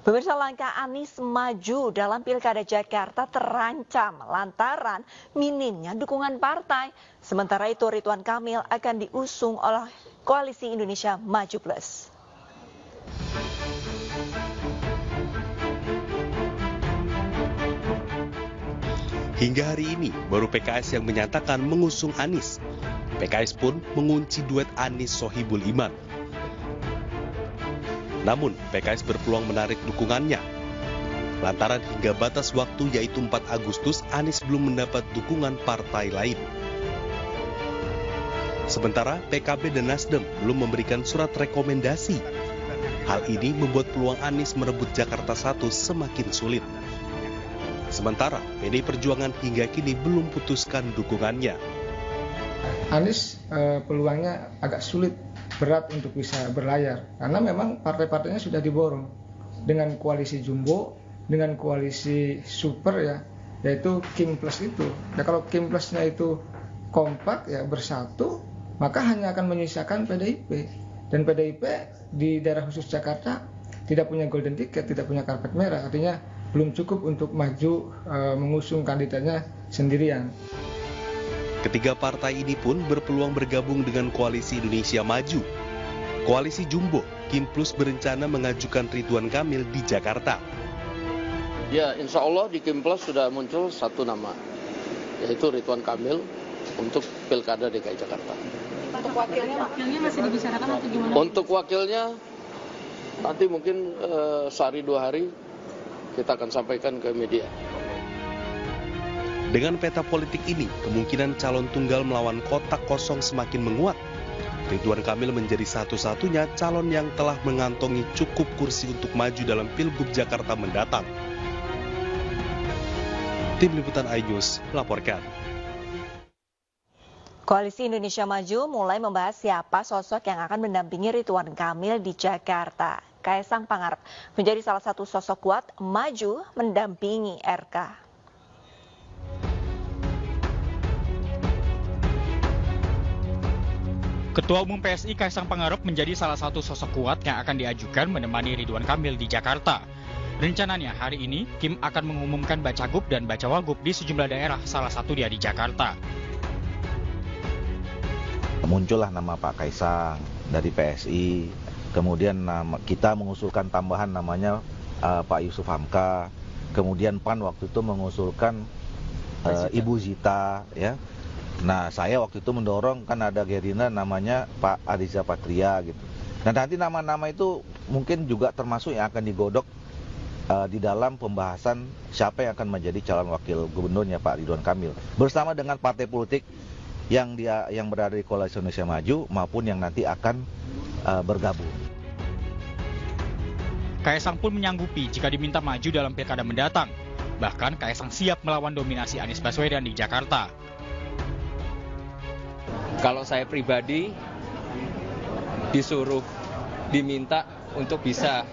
Pemirsa, langkah Anies maju dalam Pilkada Jakarta terancam lantaran minimnya dukungan partai. Sementara itu Ridwan Kamil akan diusung oleh Koalisi Indonesia Maju Plus. Hingga hari ini baru PKS yang menyatakan mengusung Anies. PKS pun mengunci duet Anies Sohibul Iman. Namun, PKS berpeluang menarik dukungannya. Lantaran hingga batas waktu yaitu 4 Agustus, Anies belum mendapat dukungan partai lain. Sementara PKB dan Nasdem belum memberikan surat rekomendasi. Hal ini membuat peluang Anies merebut Jakarta 1 semakin sulit. Sementara PDI Perjuangan hingga kini belum putuskan dukungannya. Anies peluangnya agak sulit, berat untuk bisa berlayar karena memang partai-partainya sudah diborong dengan koalisi jumbo, dengan koalisi super ya, yaitu Kim Plus itu. Ya kalau Kim Plusnya itu kompak ya bersatu, maka hanya akan menyisakan PDIP, dan PDIP di daerah khusus Jakarta tidak punya golden ticket, tidak punya karpet merah, artinya belum cukup untuk maju mengusung kandidatnya sendirian. Ketiga partai ini pun berpeluang bergabung dengan Koalisi Indonesia Maju. Koalisi Jumbo, Kim Plus berencana mengajukan Ridwan Kamil di Jakarta. Ya, insya Allah di Kim Plus sudah muncul satu nama, yaitu Ridwan Kamil untuk Pilkada DKI Jakarta. Untuk wakilnya masih dibicarakan atau gimana? Untuk wakilnya nanti mungkin sehari 2 hari kita akan sampaikan ke media. Dengan peta politik ini, kemungkinan calon tunggal melawan kotak kosong semakin menguat. Ridwan Kamil menjadi satu-satunya calon yang telah mengantongi cukup kursi untuk maju dalam Pilgub Jakarta mendatang. Tim Liputan iNews melaporkan. Koalisi Indonesia Maju mulai membahas siapa sosok yang akan mendampingi Ridwan Kamil di Jakarta. Kaisang Pangarep menjadi salah satu sosok kuat maju mendampingi RK. Ketua Umum PSI Kaisang Pangarep menjadi salah satu sosok kuat yang akan diajukan menemani Ridwan Kamil di Jakarta. Rencananya hari ini, Kim akan mengumumkan Bacagub dan Bacawagub di sejumlah daerah, salah satu di Jakarta. Muncullah nama Pak Kaisang dari PSI, kemudian kita mengusulkan tambahan namanya Pak Yusuf Hamka, kemudian PAN waktu itu mengusulkan Ibu Zita, ya. Nah, saya waktu itu mendorong, kan ada Gerindra namanya Pak Ariza Patria gitu. Nah, nanti nama-nama itu mungkin juga termasuk yang akan digodok di dalam pembahasan siapa yang akan menjadi calon wakil gubernurnya Pak Ridwan Kamil. Bersama dengan partai politik yang berada di Koalisi Indonesia Maju maupun yang nanti akan bergabung. Kaisang pun menyanggupi jika diminta maju dalam pilkada mendatang. Bahkan Kaisang siap melawan dominasi Anies Baswedan di Jakarta. Kalau saya pribadi diminta untuk bisa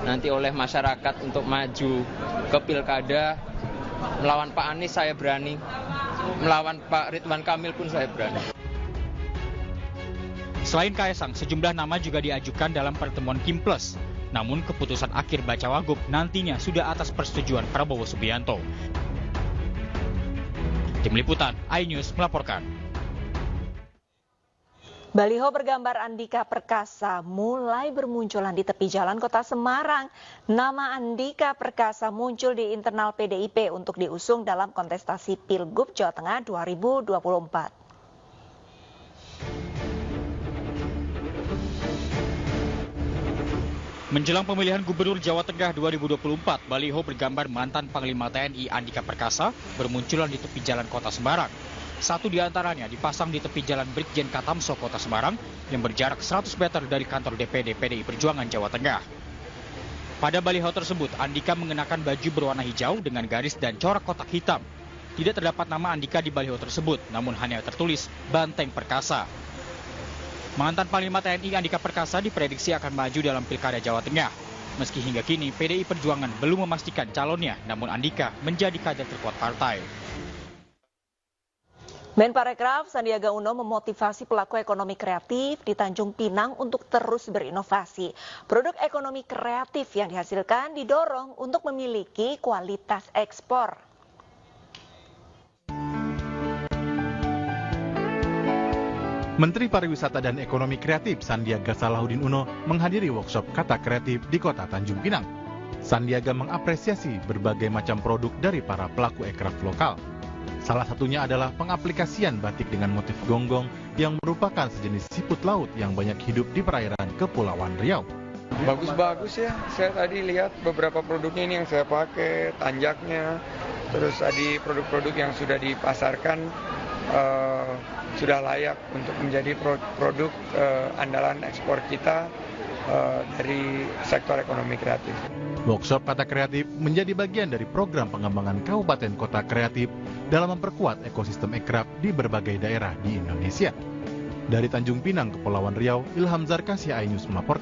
nanti oleh masyarakat untuk maju ke pilkada melawan Pak Anies, saya berani. Melawan Pak Ridwan Kamil pun saya berani. Selain Kaisang, sejumlah nama juga diajukan dalam pertemuan Kim Plus. Namun keputusan akhir Bacawagub nantinya sudah atas persetujuan Prabowo Subianto. Tim Liputan iNews melaporkan. Baliho bergambar Andika Perkasa mulai bermunculan di tepi jalan kota Semarang. Nama Andika Perkasa muncul di internal PDIP untuk diusung dalam kontestasi Pilgub Jawa Tengah 2024. Menjelang pemilihan Gubernur Jawa Tengah 2024, baliho bergambar mantan Panglima TNI Andika Perkasa bermunculan di tepi jalan kota Semarang. Satu di antaranya dipasang di tepi jalan Brigjen Katamso Kota Semarang yang berjarak 100 meter dari kantor DPD PDI Perjuangan Jawa Tengah. Pada baliho tersebut, Andika mengenakan baju berwarna hijau dengan garis dan corak kotak hitam. Tidak terdapat nama Andika di baliho tersebut, namun hanya tertulis Banteng Perkasa. Mantan Panglima TNI Andika Perkasa diprediksi akan maju dalam Pilkada Jawa Tengah. Meski hingga kini PDI Perjuangan belum memastikan calonnya, namun Andika menjadi kader terkuat partai. Menparekraf Sandiaga Uno memotivasi pelaku ekonomi kreatif di Tanjung Pinang untuk terus berinovasi. Produk ekonomi kreatif yang dihasilkan didorong untuk memiliki kualitas ekspor. Menteri Pariwisata dan Ekonomi Kreatif Sandiaga Salahuddin Uno menghadiri workshop kata kreatif di Kota Tanjung Pinang. Sandiaga mengapresiasi berbagai macam produk dari para pelaku ekraf lokal. Salah satunya adalah pengaplikasian batik dengan motif gonggong yang merupakan sejenis siput laut yang banyak hidup di perairan Kepulauan Riau. Bagus-bagus ya, saya tadi lihat beberapa produknya ini yang saya pakai, tanjaknya, terus tadi produk-produk yang sudah dipasarkan sudah layak untuk menjadi produk andalan ekspor kita dari sektor ekonomi kreatif. Workshop kata kreatif menjadi bagian dari program pengembangan Kabupaten Kota Kreatif dalam memperkuat ekosistem ekraf di berbagai daerah di Indonesia. Dari Tanjung Pinang, Kepulauan Riau, Ilham Zarkasya, iNews melaporkan.